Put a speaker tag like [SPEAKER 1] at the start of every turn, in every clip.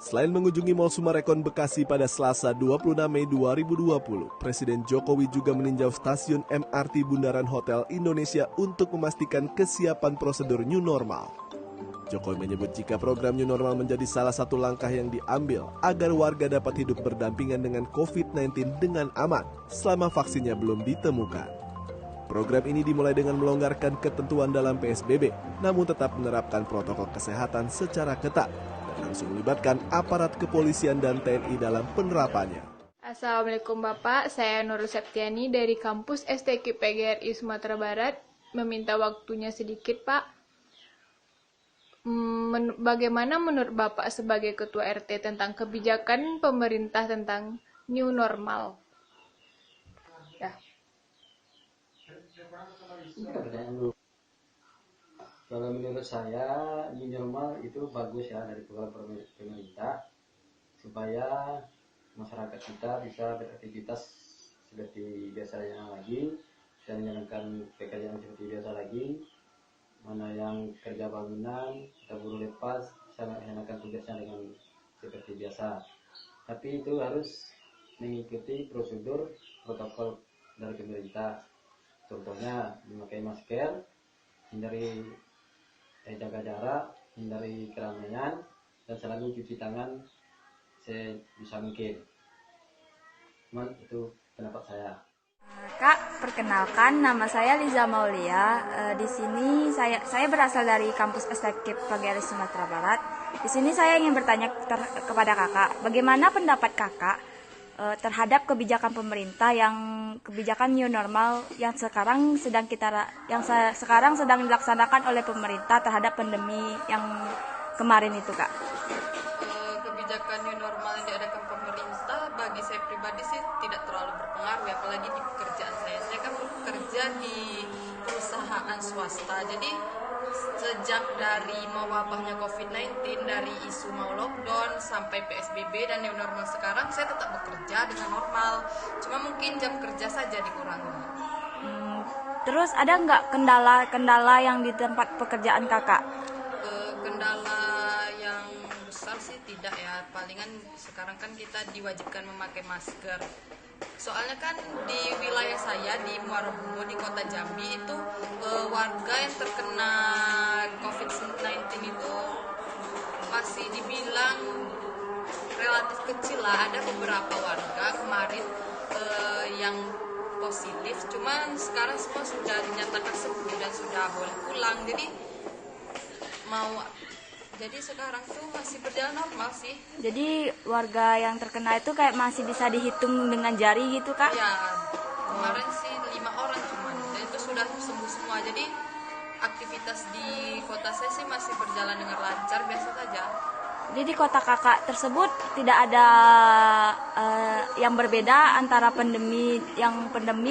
[SPEAKER 1] Selain mengunjungi Mall Summarecon Bekasi pada Selasa 26 Mei 2020, Presiden Jokowi juga meninjau stasiun MRT Bundaran Hotel Indonesia untuk memastikan kesiapan prosedur new normal. Jokowi menyebut jika program new normal menjadi salah satu langkah yang diambil agar warga dapat hidup berdampingan dengan COVID-19 dengan aman selama vaksinnya belum ditemukan. Program ini dimulai dengan melonggarkan ketentuan dalam PSBB, namun tetap menerapkan protokol kesehatan secara ketat dan langsung melibatkan aparat kepolisian dan TNI dalam penerapannya.
[SPEAKER 2] Assalamualaikum Bapak, saya Nurul Septiani dari kampus STQ PGRI Sumatera Barat. Meminta waktunya sedikit Pak. Bagaimana menurut Bapak sebagai Ketua RT tentang kebijakan pemerintah tentang new normal? Ya.
[SPEAKER 3] Kalau menurut saya new normal itu bagus ya dari program pemerintah supaya masyarakat kita bisa beraktivitas seperti biasanya lagi dan menjalankan pekerjaan seperti biasa lagi. Mana yang kerja bangunan atau buruh lepas bisa melaksanakan tugasnya dengan seperti biasa. Tapi itu harus mengikuti prosedur protokol dari pemerintah. Contohnya memakai masker, hindari jaga jarak, hindari keramaian, dan selalu cuci tangan sebisa mungkin. Itu pendapat saya.
[SPEAKER 4] Kak, perkenalkan nama saya Liza Maulia. Di sini saya berasal dari kampus STQ PGRI Sumatera Barat. Di sini saya ingin bertanya kepada Kakak, bagaimana pendapat Kakak terhadap kebijakan pemerintah yang kebijakan new normal yang sekarang sedang dilaksanakan oleh pemerintah terhadap pandemi yang kemarin itu, Kak?
[SPEAKER 5] Kebijakan new normal yang diadakan pemerintah bagi saya pribadi sih tidak terlalu berpengaruh, apalagi di pekerjaan saya. Saya kan bekerja di perusahaan swasta, jadi sejak dari mewabahnya COVID-19, dari isu mau lockdown sampai PSBB dan new normal sekarang, saya tetap bekerja dengan normal. Cuma mungkin jam kerja saja dikurangi.
[SPEAKER 4] Terus ada nggak kendala yang di tempat pekerjaan Kakak?
[SPEAKER 5] Kendala yang besar sih tidak ya. Palingan sekarang kan kita diwajibkan memakai masker. Soalnya kan di wilayah saya di Muara Bungo di kota Jambi itu warga yang terkena COVID-19 itu masih dibilang relatif kecil lah. Ada beberapa warga kemarin yang positif, cuman sekarang semua sudah dinyatakan sembuh dan sudah boleh pulang. Jadi sekarang tuh masih berjalan normal sih.
[SPEAKER 4] Jadi warga yang terkena itu kayak masih bisa dihitung dengan jari gitu, Kak?
[SPEAKER 5] Ya, kemarin sih 5 orang cuman, dan itu sudah sembuh semua. Jadi aktivitas di kota saya sih masih berjalan dengan lancar, biasa saja.
[SPEAKER 4] Jadi di kota Kakak tersebut tidak ada yang berbeda antara pandemi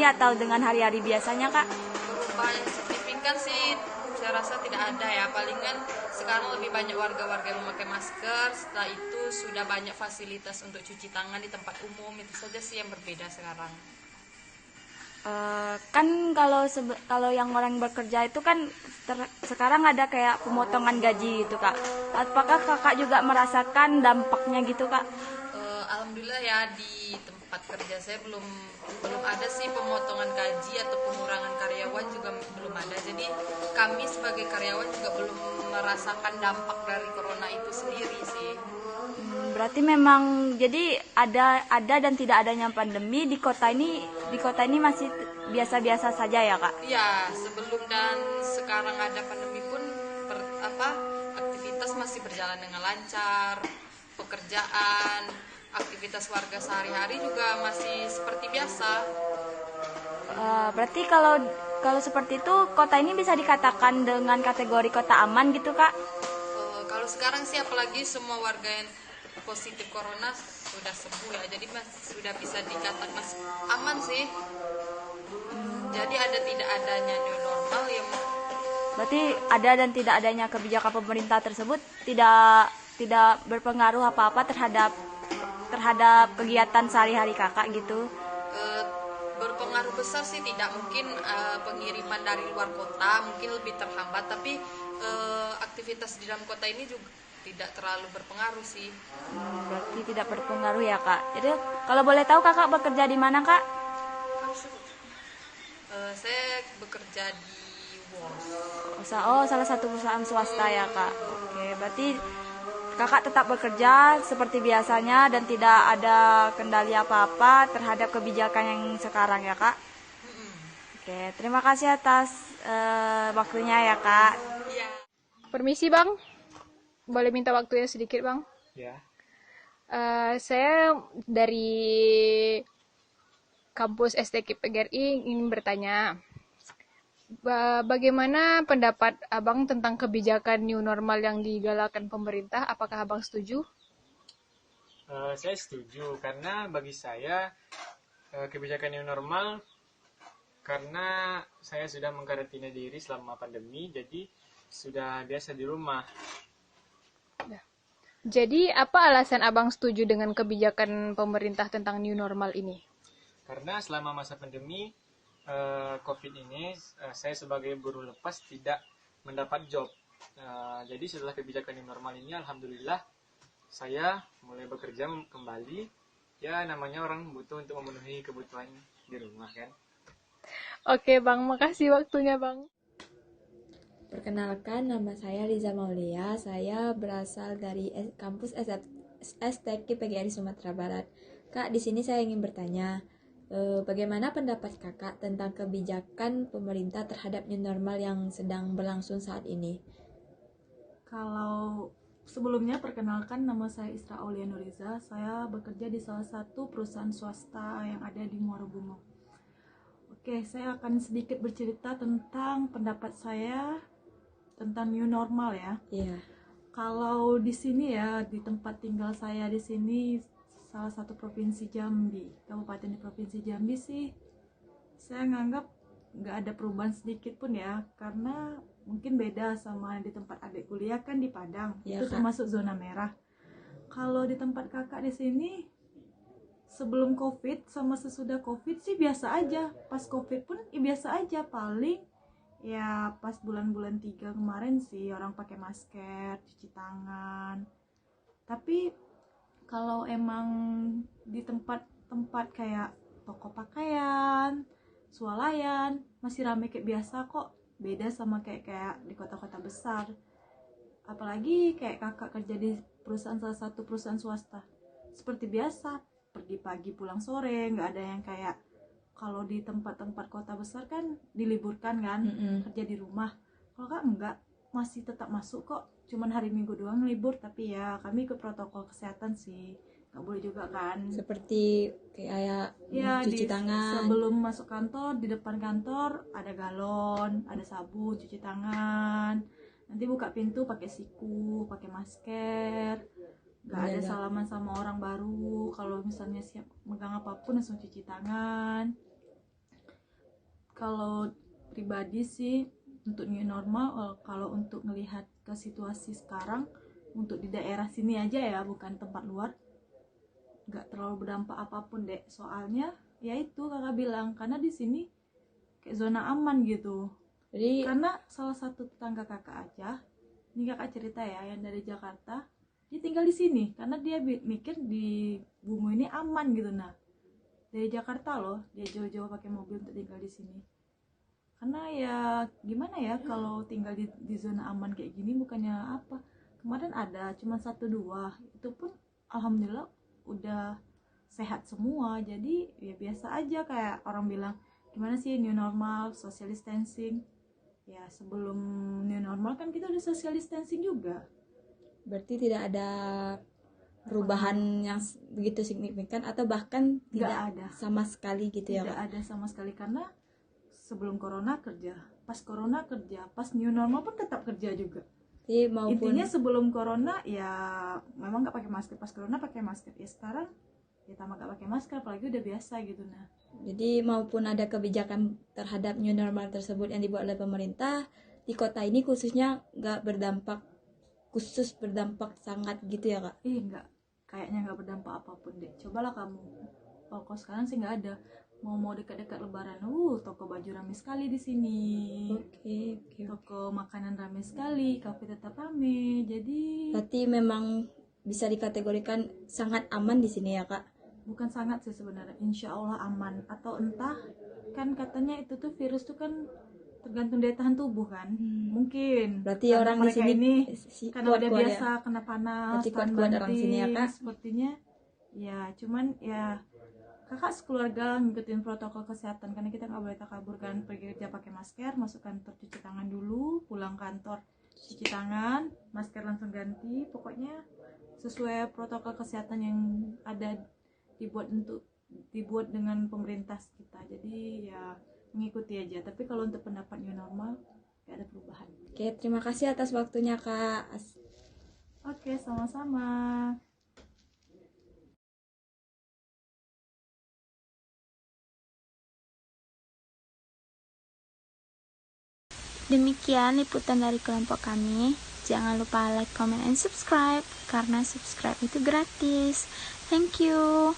[SPEAKER 4] atau dengan hari-hari biasanya, Kak?
[SPEAKER 5] Perubahan yang signifikan sih saya rasa tidak ada ya. Palingan sekarang lebih banyak warga-warga yang memakai masker. Setelah itu sudah banyak fasilitas untuk cuci tangan di tempat umum. Itu saja sih yang berbeda sekarang.
[SPEAKER 4] Kan kalau yang orang bekerja itu kan sekarang ada kayak pemotongan gaji gitu, Kak. Apakah Kakak juga merasakan dampaknya gitu, Kak?
[SPEAKER 5] Alhamdulillah ya, di tempat kerja saya belum ada sih pemotongan gaji atau pengurangan karyawan juga belum ada. Jadi kami sebagai karyawan juga belum merasakan dampak dari corona itu sendiri sih.
[SPEAKER 4] Berarti memang jadi ada dan tidak adanya pandemi di kota ini masih biasa-biasa saja ya, Kak?
[SPEAKER 5] Iya, sebelum dan sekarang ada pandemi pun aktivitas masih berjalan dengan lancar, pekerjaan, aktivitas warga sehari-hari juga masih seperti biasa.
[SPEAKER 4] Berarti kalau seperti itu kota ini bisa dikatakan dengan kategori kota aman gitu, Kak?
[SPEAKER 5] Kalau sekarang sih apalagi semua warga yang positif corona sudah sembuh ya, jadi sudah bisa dikatakan masih aman sih. Jadi tidak adanya new normal yang
[SPEAKER 4] berarti ada dan tidak adanya kebijakan pemerintah tersebut tidak berpengaruh apa-apa terhadap kegiatan sehari-hari Kakak gitu?
[SPEAKER 5] Berpengaruh besar sih tidak. Mungkin pengiriman dari luar kota mungkin lebih terhambat, tapi aktivitas di dalam kota ini juga tidak terlalu berpengaruh sih.
[SPEAKER 4] Berarti tidak berpengaruh ya kak. Jadi kalau boleh tahu kakak bekerja di mana kak?
[SPEAKER 5] Saya bekerja di WOS.
[SPEAKER 4] Salah satu perusahaan swasta ya kak. Oke, berarti kakak tetap bekerja seperti biasanya dan tidak ada kendali apa-apa terhadap kebijakan yang sekarang ya kak. Oke, terima kasih atas waktunya ya kak.
[SPEAKER 5] Iya.
[SPEAKER 2] Permisi bang, boleh minta waktunya sedikit bang?
[SPEAKER 6] Ya,
[SPEAKER 2] Saya dari kampus STK PGRI ingin bertanya, bagaimana pendapat abang tentang kebijakan new normal yang digalakkan pemerintah? Apakah abang setuju?
[SPEAKER 6] saya setuju karena bagi saya kebijakan new normal karena saya sudah mengkarantina diri selama pandemi, jadi sudah biasa di rumah.
[SPEAKER 2] Jadi, apa alasan abang setuju dengan kebijakan pemerintah tentang new normal ini?
[SPEAKER 6] Karena selama masa pandemi COVID ini, saya sebagai buruh lepas tidak mendapat job. Jadi setelah kebijakan new normal ini, alhamdulillah saya mulai bekerja kembali. Ya namanya orang butuh untuk memenuhi kebutuhan di rumah kan.
[SPEAKER 2] Oke bang, makasih waktunya bang.
[SPEAKER 4] Perkenalkan, nama saya Liza Maulia. Saya berasal dari kampus STK PGRI Sumatera Barat. Kak, di sini saya ingin bertanya, bagaimana pendapat kakak tentang kebijakan pemerintah terhadap new normal yang sedang berlangsung saat ini?
[SPEAKER 7] Kalau sebelumnya perkenalkan, nama saya Isra Aulia Nuriza. Saya bekerja di salah satu perusahaan swasta yang ada di Muara Bungo. Oke, saya akan sedikit bercerita tentang pendapat saya tentang new normal ya.
[SPEAKER 4] Iya.
[SPEAKER 7] Kalau di sini ya, di tempat tinggal saya di sini, salah satu provinsi Jambi, kabupaten di provinsi Jambi sih, saya nganggap nggak ada perubahan sedikit pun ya, karena mungkin beda sama di tempat adik kuliah kan di Padang,
[SPEAKER 4] Ya,
[SPEAKER 7] itu
[SPEAKER 4] Kak.
[SPEAKER 7] termasuk zona merah. Kalau di tempat kakak di sini, sebelum COVID sama sesudah COVID sih biasa aja. Pas COVID pun ya biasa aja, paling ya pas bulan-bulan 3 kemarin sih orang pakai masker, cuci tangan. Tapi kalau emang di tempat-tempat kayak toko pakaian, swalayan, masih rame kayak biasa kok. Beda sama kayak di kota-kota besar. Apalagi kayak kakak kerja di salah satu perusahaan swasta. Seperti biasa, pergi pagi pulang sore, nggak ada yang kayak kalau di tempat-tempat kota besar kan diliburkan kan, kerja di rumah. Kalau kan enggak, masih tetap masuk kok. Cuman hari Minggu doang libur, tapi ya kami ikut protokol kesehatan sih. Nggak boleh juga kan.
[SPEAKER 4] Seperti kayak
[SPEAKER 7] Ya,
[SPEAKER 4] cuci tangan.
[SPEAKER 7] sebelum masuk kantor, di depan kantor ada galon, ada sabun, cuci tangan. Nanti buka pintu pakai siku, pakai masker. Gak ada
[SPEAKER 4] Menjaga.
[SPEAKER 7] salaman sama orang baru. Kalau misalnya siap megang apapun langsung cuci tangan. Kalau pribadi sih untuk new normal, kalau untuk melihat ke situasi sekarang, untuk di daerah sini aja ya, bukan tempat luar, nggak terlalu berdampak apapun deh. Soalnya ya itu kakak bilang, karena di sini kayak zona aman gitu.
[SPEAKER 4] Jadi
[SPEAKER 7] Karena salah satu tetangga kakak aja, ini kakak cerita ya, yang dari Jakarta, dia tinggal di sini karena dia mikir di Bungo ini aman gitu. Nah, dari Jakarta loh, dia jauh-jauh pakai mobil untuk tinggal di sini. Karena ya gimana ya, kalau tinggal di zona aman kayak gini, bukannya apa, kemarin ada cuma 1-2, itu pun alhamdulillah udah sehat semua. Jadi ya biasa aja, kayak orang bilang gimana sih new normal, social distancing. Ya sebelum new normal kan kita udah social distancing juga.
[SPEAKER 4] berarti tidak ada perubahan yang begitu signifikan atau bahkan
[SPEAKER 7] Nggak
[SPEAKER 4] tidak
[SPEAKER 7] ada.
[SPEAKER 4] sama sekali gitu ya
[SPEAKER 7] Tidak
[SPEAKER 4] Kak?
[SPEAKER 7] ada sama sekali, karena sebelum corona kerja, pas corona kerja, pas new normal pun tetap kerja juga.
[SPEAKER 4] Jadi maupun
[SPEAKER 7] Intinya sebelum corona ya memang nggak pakai masker, pas corona pakai masker. Ya sekarang ya tambah nggak pakai masker, apalagi udah biasa gitu. Nah,
[SPEAKER 4] jadi maupun ada kebijakan terhadap new normal tersebut yang dibuat oleh pemerintah, di kota ini khususnya nggak berdampak sangat gitu ya Kak?
[SPEAKER 7] nggak, kayaknya nggak berdampak apapun deh. Cobalah kamu, kalau sekarang sih nggak ada. mau dekat-dekat Lebaran, toko baju ramai sekali di sini.
[SPEAKER 4] Oke.
[SPEAKER 7] Toko makanan ramai sekali, kafe tetap ramai. Jadi
[SPEAKER 4] Berarti memang bisa dikategorikan sangat aman di sini ya, Kak?
[SPEAKER 7] bukan sangat sih sebenarnya, insya Allah aman. Atau entah, kan katanya itu tuh virus tuh kan tergantung daya tahan tubuh kan. Mungkin
[SPEAKER 4] Berarti
[SPEAKER 7] karena
[SPEAKER 4] orang di
[SPEAKER 7] mereka
[SPEAKER 4] sini
[SPEAKER 7] ini karena udah
[SPEAKER 4] kuat-kuat ya?
[SPEAKER 7] biasa kena panas,
[SPEAKER 4] Berarti
[SPEAKER 7] tahan
[SPEAKER 4] kuat-kuat orang sini ya,
[SPEAKER 7] banting,
[SPEAKER 4] Kak?
[SPEAKER 7] sepertinya ya. Cuman ya kakak sekeluarga ngikutin protokol kesehatan karena kita nggak boleh takabur kan. Pergi kerja pakai masker, masuk kantor cuci tangan dulu, pulang kantor cuci tangan, masker langsung ganti. Pokoknya sesuai protokol kesehatan yang ada dibuat dengan pemerintah kita. Jadi ya mengikuti aja. Tapi kalau untuk pendapat new normal gak ada perubahan.
[SPEAKER 4] Oke, terima kasih atas waktunya, Kak.
[SPEAKER 7] Oke, sama-sama.
[SPEAKER 8] Demikian liputan dari kelompok kami. Jangan lupa like, comment, and subscribe karena subscribe itu gratis. Thank you.